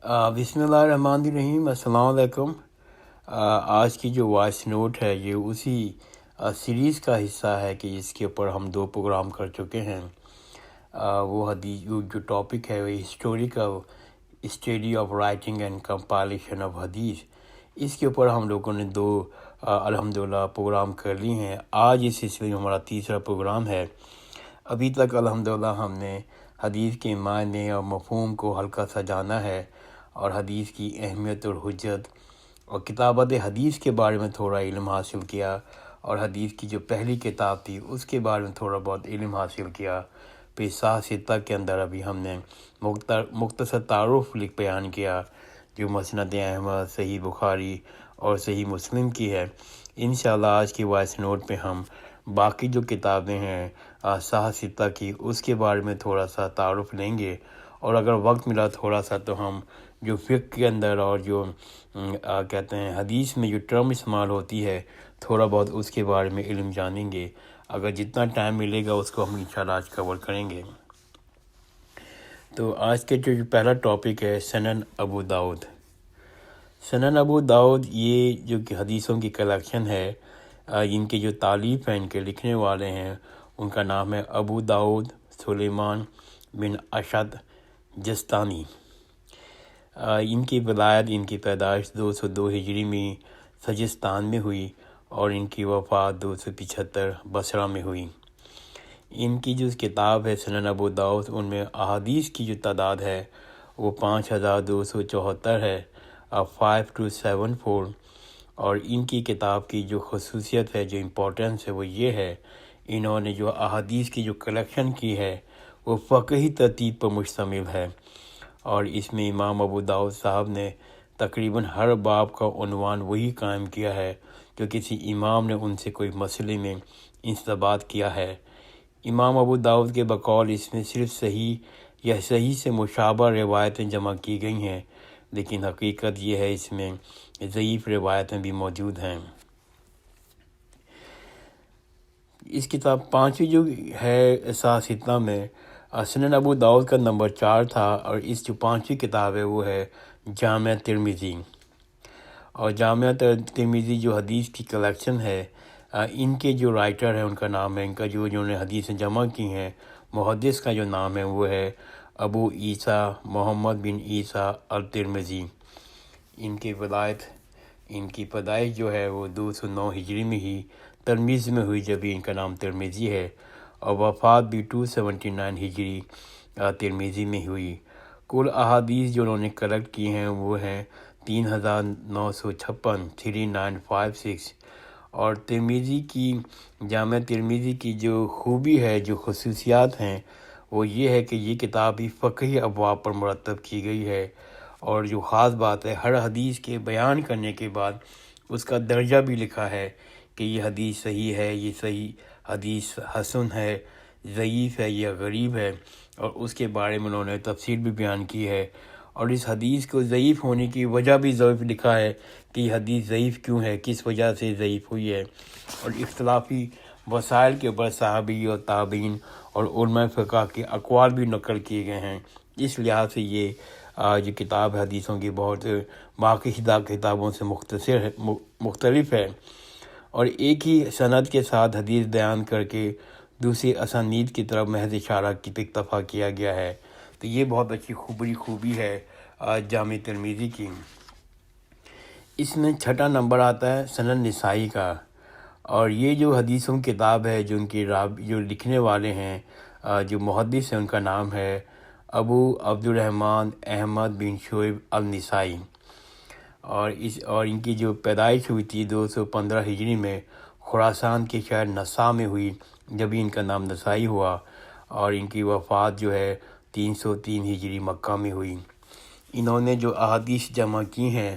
بسم اللہ الرحمن الرحیم، السلام علیکم۔ آج کی جو وائس نوٹ ہے یہ اسی سیریز کا حصہ ہے کہ جس کے اوپر ہم 2 پروگرام کر چکے ہیں۔ وہ حدیث جو ٹاپک ہے وہ historical study of writing and compilation of حدیث، اس کے اوپر ہم لوگوں نے 2 الحمدللہ پروگرام کر لی ہیں۔ آج اس سلسلے میں ہمارا تیسرا پروگرام ہے۔ ابھی تک الحمدللہ ہم نے حدیث کے معنی اور مفہوم کو ہلکا سا جانا ہے، اور حدیث کی اہمیت اور حجت اور کتابت حدیث کے بارے میں تھوڑا علم حاصل کیا، اور حدیث کی جو پہلی کتاب تھی اس کے بارے میں تھوڑا بہت علم حاصل کیا۔ پھر صحیح کے اندر ابھی ہم نے مختصر تعارف بیان کیا جو مسند احمد، صحیح بخاری اور صحیح مسلم کی ہے۔ انشاءاللہ آج کی وائس نوٹ پہ ہم باقی جو کتابیں ہیں صحیح کی اس کے بارے میں تھوڑا سا تعارف لیں گے، اور اگر وقت ملا تھوڑا سا تو ہم جو فقہ کے اندر اور جو کہتے ہیں حدیث میں جو ٹرم استعمال ہوتی ہے تھوڑا بہت اس کے بارے میں علم جانیں گے۔ اگر جتنا ٹائم ملے گا اس کو ہم انشاءاللہ آج کور کریں گے۔ تو آج کے جو پہلا ٹاپک ہے سنن ابو داؤد۔ سنن ابو داؤد یہ جو کہ حدیثوں کی کلیکشن ہے، ان کے جو تالیف ہیں، ان کے لکھنے والے ہیں، ان کا نام ہے ابو داؤد سلیمان بن اشد جستانی۔ ان کی ولادت، ان کی پیدائش 202 ہجری میں سجستان میں ہوئی، اور ان کی وفات 275 بصرہ میں ہوئی۔ ان کی جو کتاب ہے سنن ابو داؤد، ان میں احادیث کی جو تعداد ہے وہ 5274 ہے، 5274۔ اور ان کی کتاب کی جو خصوصیت ہے، جو امپورٹنس ہے، وہ یہ ہے انہوں نے جو احادیث کی جو کلیکشن کی ہے وہ فقہی ترتیب پر مشتمل ہے، اور اس میں امام ابو داؤد صاحب نے تقریباً ہر باب کا عنوان وہی قائم کیا ہے جو کسی امام نے ان سے کوئی مسئلے میں استنباط کیا ہے۔ امام ابو داؤد کے بقول اس میں صرف صحیح یا صحیح سے مشابہ روایتیں جمع کی گئی ہیں، لیکن حقیقت یہ ہے اس میں ضعیف روایتیں بھی موجود ہیں۔ اس کتاب 5ویں جو ہے صحیح میں سنن ابو داؤد کا نمبر 4 تھا، اور اس جو 5ویں کتاب ہے وہ ہے جامع ترمذی۔ اور جامع ترمذی جو حدیث کی کلیکشن ہے، ان کے جو رائٹر ہیں ان کا نام ہے، ان کا جو انہوں نے حدیثیں جمع کی ہیں، محدث کا جو نام ہے وہ ہے ابو عیسیٰ محمد بن عیسیٰ الترمذی۔ ان کی ولادت، ان کی پیدائش جو ہے وہ 209 ہجری میں ہی ترمیز میں ہوئی، جبھی ان کا نام ترمذی ہے، اور وفات بھی 279 ہجری ترمذی میں ہوئی۔ کل احادیث جو انہوں نے کلیکٹ کی ہیں وہ ہیں 3956، 3956۔ اور ترمذی کی جامع ترمذی کی جو خوبی ہے، جو خصوصیات ہیں، وہ یہ ہے کہ یہ کتاب بھی فقہی ابواب پر مرتب کی گئی ہے، اور جو خاص بات ہے ہر حدیث کے بیان کرنے کے بعد اس کا درجہ بھی لکھا ہے کہ یہ حدیث صحیح ہے، یہ صحیح حدیث حسن ہے، ضعیف ہے یا غریب ہے، اور اس کے بارے میں انہوں نے تفصیل بھی بیان کی ہے، اور اس حدیث کو ضعیف ہونے کی وجہ بھی ضعیف لکھا ہے کہ یہ حدیث ضعیف کیوں ہے، کس وجہ سے ضعیف ہوئی ہے، اور اختلافی وسائل کے اوپر صحابی اور تابعین اور علماء فقہ کے اقوال بھی نقل کیے گئے ہیں۔ اس لحاظ سے یہ جو کتاب حدیثوں کی بہت باقی کتابوں سے مختلف ہے، اور ایک ہی سند کے ساتھ حدیث بیان کر کے دوسری اسانید کی طرف محض اشارہ کی اکتفا کیا گیا ہے۔ تو یہ بہت اچھی خوبی ہے جامع ترمذی کی۔ اس میں 6 نمبر آتا ہے سنن نسائی کا، اور یہ جو حدیثوں کی کتاب ہے جو ان کی جو لکھنے والے ہیں، جو محدث ہیں، ان کا نام ہے ابو عبد الرحمن احمد بن شعیب النسائی، اور ان کی جو پیدائش ہوئی تھی 215 ہجری میں خراسان کے شہر نسا میں ہوئی، جبھی ان کا نام نسائی ہوا، اور ان کی وفات جو ہے 303 ہجری مکہ میں ہوئی۔ انہوں نے جو احادیث جمع کی ہیں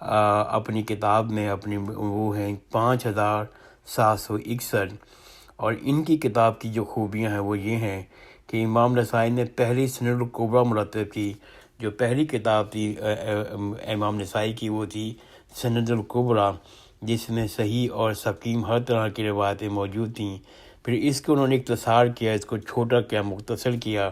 اپنی کتاب میں، وہ ہیں 5761، اور ان کی کتاب کی جو خوبیاں ہیں وہ یہ ہیں کہ امام نسائی نے پہلی سنن الکبریٰ مرتب کی۔ جو پہلی کتاب تھی امام نسائی کی وہ تھی سنن الکبریٰ، جس میں صحیح اور سقیم ہر طرح کی روایتیں موجود تھیں۔ پھر اس کو انہوں نے اختصار کیا، اس کو چھوٹا کیا، مختصر کیا،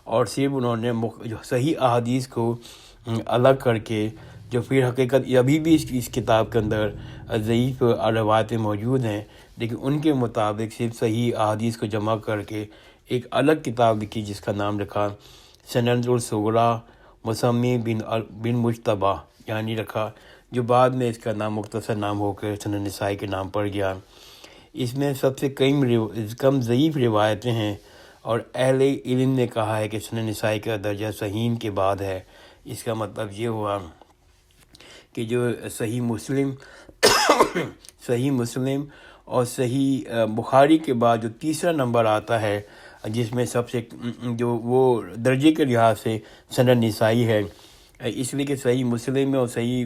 اور صرف انہوں نے جو صحیح احادیث کو الگ کر کے جو پھر حقیقت ابھی بھی اس کتاب کے اندر ضعیف روایتیں موجود ہیں، لیکن ان کے مطابق صرف صحیح احادیث کو جمع کر کے ایک الگ کتاب لکھی جس کا نام رکھا سنن الصغریٰ مسمی بن مجتبیٰ، یعنی رکھا، جو بعد میں اس کا نام مختصر نام ہو کر سنن نسائی کے نام پڑ گیا۔ اس میں سب سے کم ضعیف روایتیں ہیں، اور اہل علم نے کہا ہے کہ سنن نسائی کا درجہ صحیح کے بعد ہے۔ اس کا مطلب یہ ہوا کہ جو صحیح مسلم اور صحیح بخاری کے بعد جو تیسرا نمبر آتا ہے، جس میں سب سے جو وہ درجے کے لحاظ سے سنن نسائی ہے، اس لیے کہ صحیح مسلم میں اور صحیح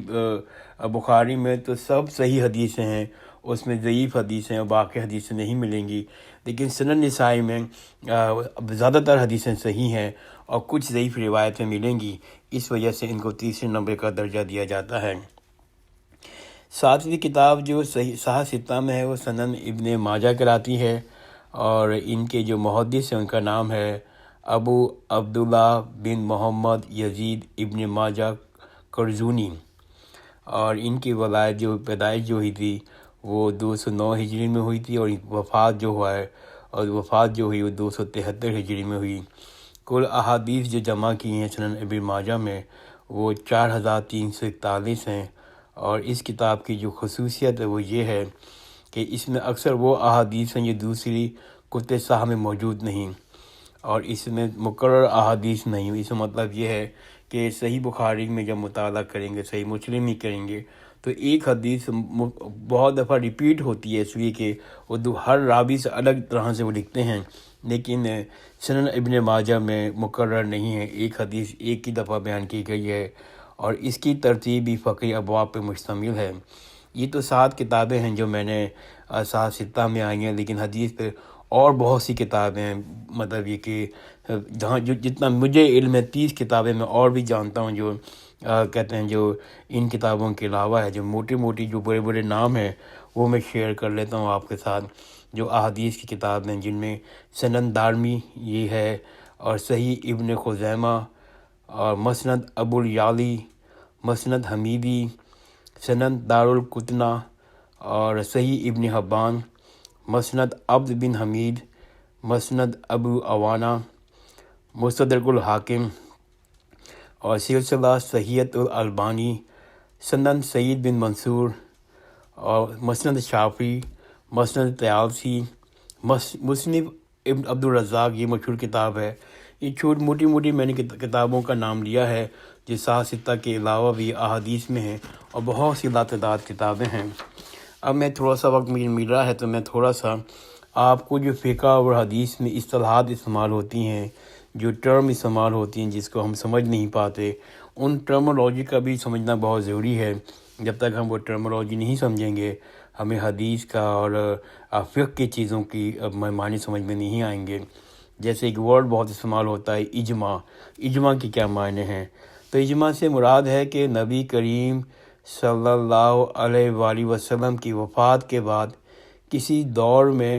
بخاری میں تو سب صحیح حدیثیں ہیں، اس میں ضعیف حدیثیں اور باقی حدیثیں نہیں ملیں گی، لیکن سنن نسائی میں زیادہ تر حدیثیں صحیح ہیں اور کچھ ضعیف روایتیں ملیں گی، اس وجہ سے ان کو تیسرے نمبر کا درجہ دیا جاتا ہے۔ ساتویں کتاب جو صحیح ستہ میں ہے وہ سنن ابن ماجہ کراتی ہے، اور ان کے جو محدث ہیں ان کا نام ہے ابو عبداللہ بن محمد یزید ابن ماجہ قرظونی، اور ان کی ولادت جو پیدائش جو ہوئی تھی وہ 209 ہجری میں ہوئی تھی، اور وفات جو ہوئی وہ 273 ہجری میں ہوئی۔ کل احادیث جو جمع کی ہیں سنن ابن ماجہ میں وہ 4341 ہیں، اور اس کتاب کی جو خصوصیت ہے وہ یہ ہے کہ اس میں اکثر وہ احادیث ہیں جو دوسری کتب صحیحہ میں موجود نہیں، اور اس میں مکرر احادیث نہیں۔ اس کا مطلب یہ ہے کہ صحیح بخاری میں جب مطالعہ کریں گے، صحیح مسلم ہی کریں گے، تو ایک حدیث بہت دفعہ ریپیٹ ہوتی ہے، اس لیے کہ وہ ہر راوی سے الگ طرح سے وہ لکھتے ہیں، لیکن سنن ابن ماجہ میں مکرر نہیں ہے، ایک حدیث ایک ہی دفعہ بیان کی گئی ہے، اور اس کی ترتیب بھی فقہی ابواب پہ مشتمل ہے۔ یہ تو 7 کتابیں ہیں جو میں نے صحیح ستہ میں آئی ہیں، لیکن حدیث پہ اور بہت سی کتابیں ہیں، مطلب یہ کہ جتنا مجھے علم ہے 30 کتابیں میں اور بھی جانتا ہوں جو کہتے ہیں جو ان کتابوں کے علاوہ ہے، جو موٹی جو بڑے بڑے نام ہیں وہ میں شیئر کر لیتا ہوں آپ کے ساتھ، جو احادیث کی کتاب ہیں، جن میں سنن دارمی یہ ہے، اور صحیح ابن خزیمہ، اور مسند ابو الیعلی، مسند حمیدی، سنن دارالقطنہ، اور صحیح ابن حبان، مسند عبد بن حمید، مسند ابو عوانہ، مستدرک الحاکم، اور سلسلہ صحیحۃ الالبانی، سنن سعید بن منصور، اور مسند شافعی، مسند طیالسی، مصنف ابن عبد الرزاق، یہ مشہور کتاب ہے۔ یہ موٹی میں نے کتابوں کا نام لیا ہے جو صحیح ستہ کے علاوہ بھی احادیث میں ہیں، اور بہت سی لاتعداد کتابیں ہیں۔ اب میں تھوڑا سا وقت مجھے مل رہا ہے تو میں تھوڑا سا آپ کو جو فقہ اور حدیث میں اصطلاحات استعمال ہوتی ہیں، جو ٹرم استعمال ہوتی ہیں جس کو ہم سمجھ نہیں پاتے، ان ٹرمولوجی کا بھی سمجھنا بہت ضروری ہے۔ جب تک ہم وہ ٹرمولوجی نہیں سمجھیں گے، ہمیں حدیث کا اور فقہ کی چیزوں کی معنی سمجھ میں نہیں آئیں گے۔ جیسے ایک ورڈ بہت استعمال ہوتا ہے اجماع کی کیا معنی ہیں؟ تو اجماع سے مراد ہے کہ نبی کریم صلی اللہ علیہ وآلہ وسلم کی وفات کے بعد کسی دور میں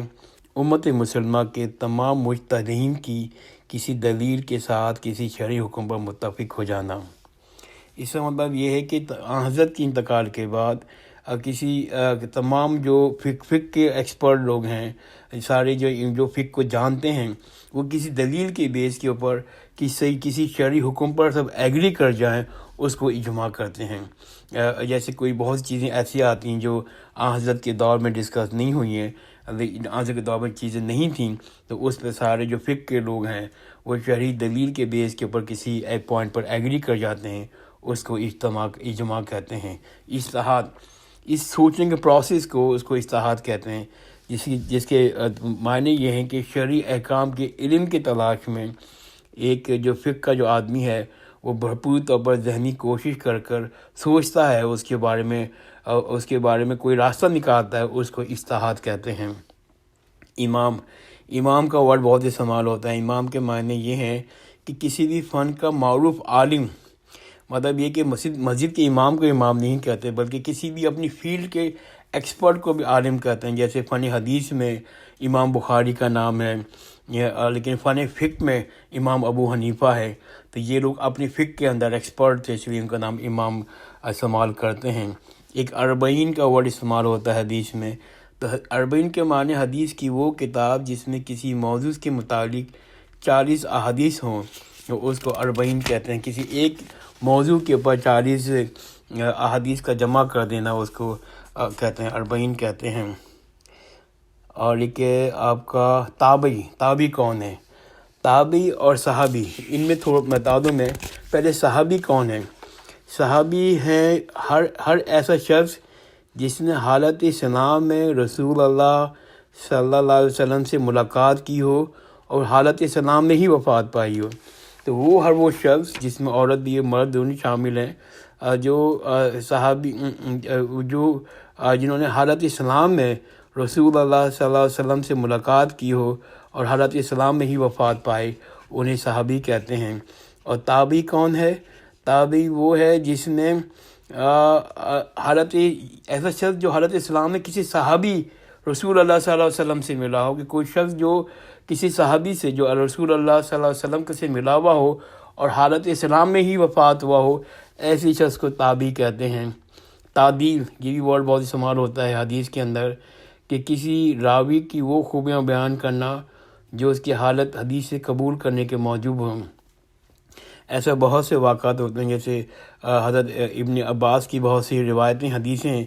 امت مسلمہ کے تمام مجتہدین کی کسی دلیل کے ساتھ کسی شرعی حکم پر متفق ہو جانا۔ اس کا مطلب یہ ہے کہ حضرت کے انتقال کے بعد کسی تمام جو فقہ کے ایکسپرٹ لوگ ہیں، سارے جو فقہ کو جانتے ہیں، وہ کسی دلیل کے بیس کے اوپر کسی شرعی حکم پر سب ایگری کر جائیں، اس کو اجماع کرتے ہیں۔ جیسے کوئی بہت چیزیں ایسی آتی ہیں جو حضرت کے دور میں ڈسکس نہیں ہوئی ہیں، حضرت کے دور میں چیزیں نہیں تھیں، تو اس پہ سارے جو فقہ کے لوگ ہیں وہ شرعی دلیل کے بیس کے اوپر کسی ایک پوائنٹ پر ایگری کر جاتے ہیں، اس کو اجماع کہتے ہیں۔ اجتہاد، اس سوچنے کے پروسیس کو اس کو اجتہاد کہتے ہیں، جس کے معنی یہ ہیں کہ شرعی احکام کے علم کی تلاش میں ایک جو فقہ کا جو آدمی ہے وہ بھرپور طور پر ذہنی کوشش کر سوچتا ہے، اس کے بارے میں کوئی راستہ نکالتا ہے، اس کو اجتہاد کہتے ہیں۔ امام کا ورڈ بہت استعمال ہوتا ہے۔ امام کے معنی یہ ہیں کہ کسی بھی فن کا معروف عالم، مطلب یہ کہ مسجد کے امام کو امام نہیں کہتے، بلکہ کسی بھی اپنی فیلڈ کے ایکسپرٹ کو بھی عالم کہتے ہیں۔ جیسے فن حدیث میں امام بخاری کا نام ہے، لیکن فن فقہ میں امام ابو حنیفہ ہے۔ تو یہ لوگ اپنی فقہ کے اندر ایکسپرٹ تھے، اس لیے ان کا نام امام استعمال کرتے ہیں۔ ایک اربعین کا ورڈ استعمال ہوتا ہے حدیث میں، تو اربعین کے معنی حدیث کی وہ کتاب جس میں کسی موضوع کے متعلق 40 احادیث ہوں، تو اس کو اربعین کہتے ہیں۔ کسی ایک موضوع کے اوپر 40 احادیث کا جمع کر دینا اس کو کہتے ہیں اربعین کہتے ہیں۔ اور ایک آپ کا تابعی کون ہے؟ تابعی اور صحابی، ان میں تھوڑا بتا دوں میں۔ پہلے صحابی کون ہے؟ صحابی ہیں ہر ایسا شخص جس نے حالت اسلام میں رسول اللہ صلی اللہ علیہ وسلم سے ملاقات کی ہو اور حالت اسلام میں ہی وفات پائی ہو، تو وہ شخص جس میں عورت بھی مرد دونوں شامل ہیں، جو صحابی جنہوں نے حالت اسلام میں رسول اللہ صلی اللہ علیہ وسلم سے ملاقات کی ہو اور حالت اسلام میں ہی وفات پائے، انہیں صحابی کہتے ہیں۔ اور تابعی کون ہے؟ تابعی وہ ہے جس نے ایسا شخص جو حالت اسلام میں کسی صحابی رسول اللہ صلی اللہ علیہ وسلم سے ملا ہو، کہ کوئی شخص جو کسی صحابی سے جو رسول اللہ صلی اللہ علیہ وسلم سے ملا ہوا ہو اور حالت اسلام میں ہی وفات ہوا ہو، ایسی شخص کو تابعی کہتے ہیں۔ تعدیل، یہ بھی ورڈ بہت استعمال ہوتا ہے حدیث کے اندر، کہ کسی راوی کی وہ خوبیاں بیان کرنا جو اس کی حالت حدیث سے قبول کرنے کے موجب ہوں۔ ایسا بہت سے واقعات ہوتے ہیں، جیسے حضرت ابن عباس کی بہت سی روایتیں حدیثیں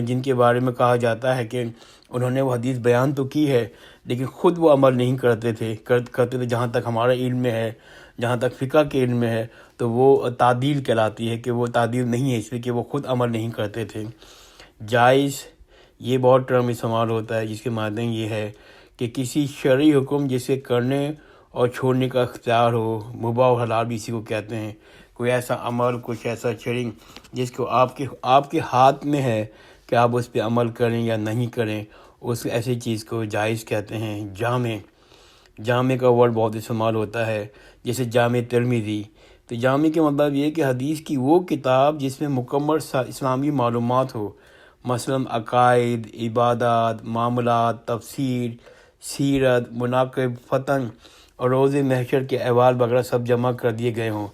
جن کے بارے میں کہا جاتا ہے کہ انہوں نے وہ حدیث بیان تو کی ہے لیکن خود وہ عمل نہیں کرتے تھے جہاں تک ہمارا علم میں ہے، جہاں تک فقہ کے علم میں ہے، تو وہ تعدیل کہلاتی ہے، کہ وہ تعدیل نہیں ہے اس لیے کہ وہ خود عمل نہیں کرتے تھے۔ جائز، یہ بہت ٹرم استعمال ہوتا ہے جس کے معنی یہ ہے کہ کسی شرعی حکم جسے کرنے اور چھوڑنے کا اختیار ہو، مباح و حلال بھی اسی کو کہتے ہیں۔ کوئی ایسا عمل، کچھ ایسا شرعی جس کو آپ کے ہاتھ میں ہے کہ آپ اس پہ عمل کریں یا نہیں کریں، اس ایسی چیز کو جائز کہتے ہیں۔ جامع کا ورڈ بہت استعمال ہوتا ہے، جیسے جامع ترمذی۔ تو جامع کے مطلب یہ کہ حدیث کی وہ کتاب جس میں مکمل اسلامی معلومات ہو، مثلا عقائد، عبادات، معاملات، تفسیر، سیرت، مناقب، فتن اور روز محشر کے احوال وغیرہ سب جمع کر دیے گئے ہوں،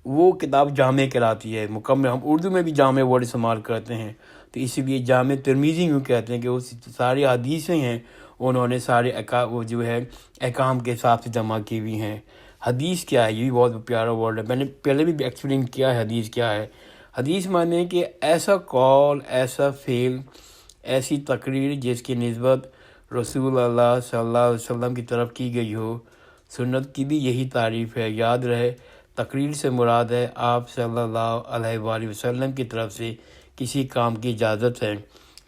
وہ کتاب جامع کہلاتی ہے، مکمل۔ ہم اردو میں بھی جامع ورڈ استعمال کرتے ہیں، تو اسی لیے جامع ترمذی یوں کہتے ہیں کہ وہ ساری حدیثیں ہیں، انہوں نے سارے وہ جو ہے احکام کے حساب سے جمع کی ہوئی ہیں۔ حدیث کیا ہے؟ یہ بھی بہت پیارا ورڈ ہے، میں نے پہلے بھی ایکسپلین کیا ہے حدیث کیا ہے۔ حدیث معنی کہ ایسا قول، ایسا فعل، ایسی تقریر جس کی نسبت رسول اللہ صلی اللہ علیہ وسلم کی طرف کی گئی ہو۔ سنت کی بھی یہی تعریف ہے، یاد رہے تقریر سے مراد ہے آپ صلی اللہ علیہ وآلہ وسلم کی طرف سے کسی کام کی اجازت ہے۔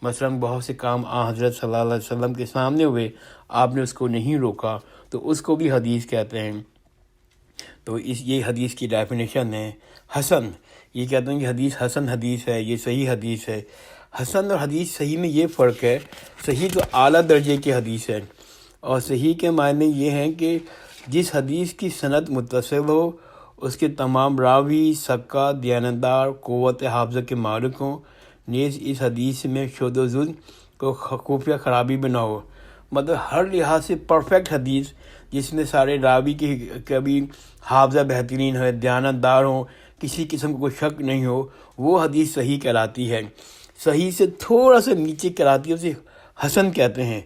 مثلا بہت سے کام حضرت صلی اللہ علیہ وسلم کے سامنے ہوئے، آپ نے اس کو نہیں روکا، تو اس کو بھی حدیث کہتے ہیں۔ تو یہ حدیث کی ڈیفینیشن ہے۔ حسن، یہ کہتے ہیں کہ حدیث حسن حدیث ہے، یہ صحیح حدیث ہے۔ حسن اور حدیث صحیح میں یہ فرق ہے، صحیح تو اعلیٰ درجے کی حدیث ہے، اور صحیح کے معنی یہ ہیں کہ جس حدیث کی سند متصل ہو، اس کے تمام راوی ثقہ، دیانتدار، قوت حافظہ کے مالک ہوں، نیز اس حدیث میں شذ و ضد کو خفیہ خرابی بھی نہ ہو۔ مطلب ہر لحاظ سے پرفیکٹ حدیث، جس میں سارے راوی کی کبھی حافظہ بہترین ہے، دیانتدار ہوں، کسی قسم کا کوئی شک نہیں ہو، وہ حدیث صحیح کہلاتی ہے۔ صحیح سے تھوڑا سا نیچے کہلاتی ہے، اسے حسن کہتے ہیں۔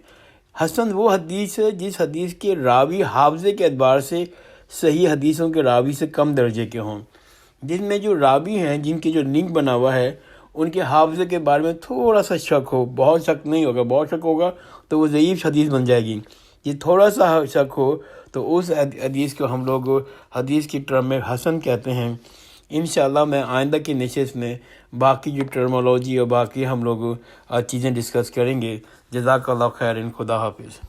حسن وہ حدیث ہے جس حدیث کے راوی حافظے کے اعتبار سے صحیح حدیثوں کے راوی سے کم درجے کے ہوں، جن میں جو راوی ہیں، جن کے جو لنک بنا ہوا ہے، ان کے حافظے کے بارے میں تھوڑا سا شک ہو، بہت شک نہیں ہوگا، بہت شک ہوگا تو وہ ضعیف حدیث بن جائے گی۔ یہ تھوڑا سا شک ہو تو اس حدیث کو ہم لوگ حدیث کی ٹرم میں حسن کہتے ہیں۔ انشاءاللہ میں آئندہ کی نشست میں باقی جو ٹرمولوجی اور باقی ہم لوگ چیزیں ڈسکس کریں گے۔ جزاک اللہ خیر، خدا حافظ۔